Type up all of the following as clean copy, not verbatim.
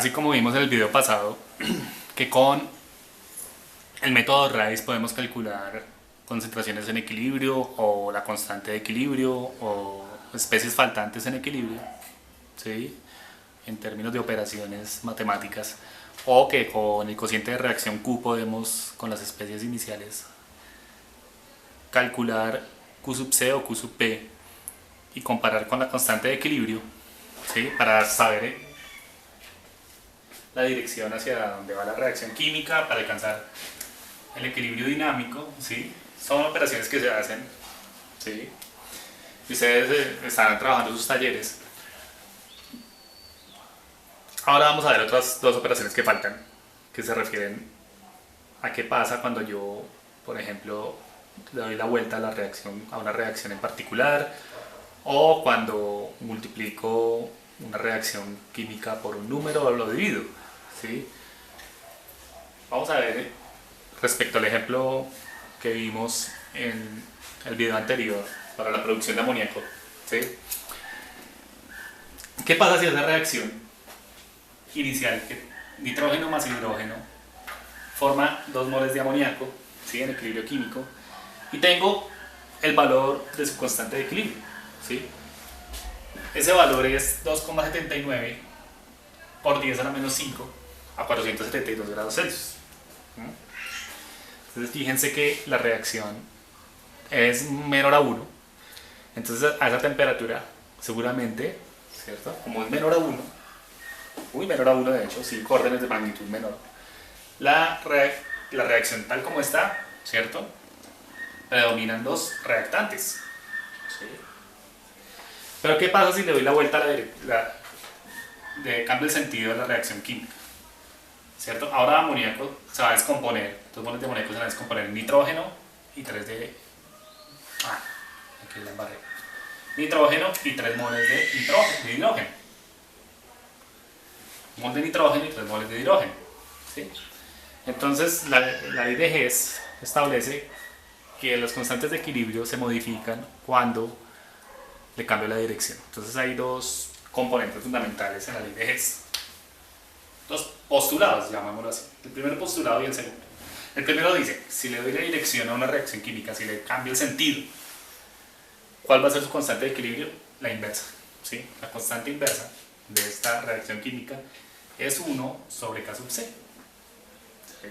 así como vimos en el video pasado, que con el método RAIS podemos calcular concentraciones en equilibrio o la constante de equilibrio o especies faltantes en equilibrio, ¿sí? En términos de operaciones matemáticas, o que con el cociente de reacción Q podemos, con las especies iniciales, calcular Q sub C o Q sub P y comparar con la constante de equilibrio, ¿sí? Para saber la dirección hacia donde va la reacción química para alcanzar el equilibrio dinámico, ¿sí? Son operaciones que se hacen, ¿sí? Y ustedes están trabajando en sus talleres. Ahora vamos a ver otras dos operaciones que faltan, que se refieren a qué pasa cuando yo, por ejemplo, le doy la vuelta a la reacción, a una reacción en particular, o cuando multiplico una reacción química por un número o lo divido, ¿sí? Vamos a ver respecto al ejemplo que vimos en el video anterior para la producción de amoníaco, ¿sí? ¿Qué pasa si esa reacción inicial, nitrógeno más hidrógeno, forma 2 moles de amoníaco, ¿sí? En equilibrio químico, y tengo el valor de su constante de equilibrio, ¿sí? Ese valor es 2,79 por 10 a la menos 5 a 472 grados Celsius. Entonces fíjense que la reacción es menor a 1, entonces a esa temperatura seguramente, ¿cierto? Como es menor a 1, muy menor a 1 de hecho, 5 órdenes de magnitud menor, la reacción tal como está, ¿cierto? Predominan los reactantes, ¿sí? Pero ¿qué pasa si le doy la vuelta a de cambio el sentido de la reacción química? ¿Cierto? Ahora amoníaco se va a descomponer, 2 moles de amoníaco se van a descomponer en nitrógeno y 3 de... aquí la embarré. Nitrógeno y 3 moles de hidrógeno. Un mol de nitrógeno y 3 moles de hidrógeno, ¿sí? Entonces la ley de Hess establece que las constantes de equilibrio se modifican cuando le cambio la dirección. Entonces hay dos componentes fundamentales en la ley de Hess. Dos postulados, llamémoslo así. El primer postulado y el segundo. El primero dice, si le doy la dirección a una reacción química, si le cambio el sentido, ¿cuál va a ser su constante de equilibrio? La inversa, ¿sí? La constante inversa de esta reacción química es 1 sobre K sub C. ¿Sí?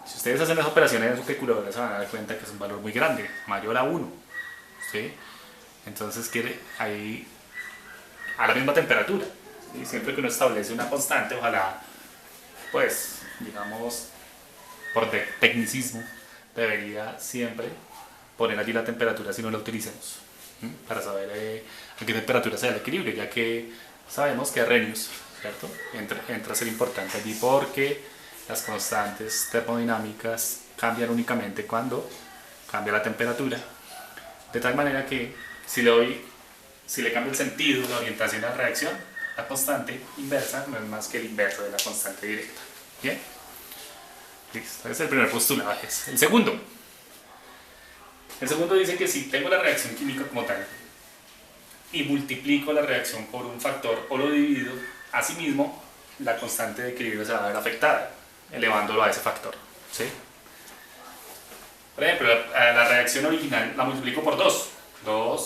Si ustedes hacen las operaciones en su calculadora se van a dar cuenta que es un valor muy grande, mayor a 1. ¿Sí? Entonces quiere ahí a la misma temperatura. Y siempre que uno establece una constante, ojalá, pues, digamos, por tecnicismo, debería siempre poner allí la temperatura si no la utilizamos, ¿sí? Para saber a qué temperatura se da el equilibrio, ya que sabemos que Arrhenius, ¿cierto? Entra a ser importante allí porque las constantes termodinámicas cambian únicamente cuando cambia la temperatura, de tal manera que si le cambio el sentido, la orientación a la reacción, la constante inversa no es más que el inverso de la constante directa. ¿Bien? Listo, ese es el primer postulado. El segundo dice que si tengo la reacción química como tal y multiplico la reacción por un factor o lo divido, asimismo la constante de equilibrio se va a ver afectada, elevándolo a ese factor, ¿sí? Por ejemplo, la reacción original la multiplico por 2,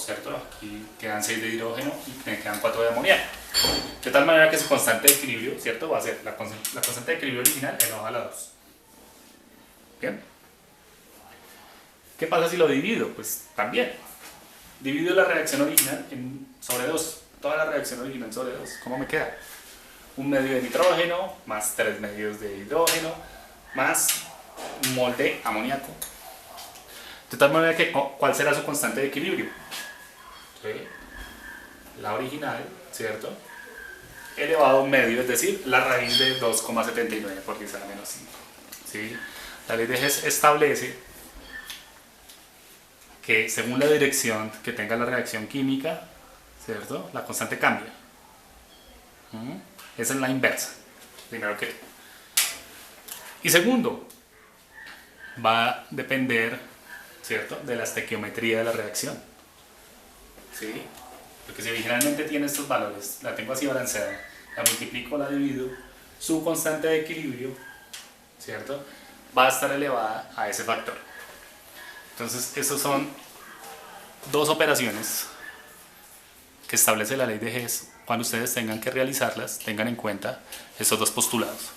¿cierto? Aquí quedan 6 de hidrógeno y me quedan 4 de amoníaco. De tal manera que su constante de equilibrio, ¿cierto? Va a ser la constante de equilibrio original elevada a la 2. ¿Bien? ¿Qué pasa si lo divido? Pues también. Divido la reacción original sobre 2. Toda la reacción original sobre 2. ¿Cómo me queda? 1 medio de nitrógeno, más 3 medios de hidrógeno, más un mol de amoníaco. De tal manera que, ¿cuál será su constante de equilibrio? ¿Sí? La original, ¿cierto? Elevado a un medio, es decir, la raíz de 2,79 por 10 a la menos 5. ¿Sí? La ley de Hess establece que según la dirección que tenga la reacción química, ¿cierto? La constante cambia. Esa es la inversa, primero que todo. Y segundo, va a depender, ¿cierto?, de la estequiometría de la reacción. ¿Sí? Porque si originalmente tiene estos valores, la tengo así balanceada, la multiplico, la divido, su constante de equilibrio, ¿cierto?, va a estar elevada a ese factor. Entonces, esas son dos operaciones que establece la ley de Hess. Cuando ustedes tengan que realizarlas, tengan en cuenta estos dos postulados.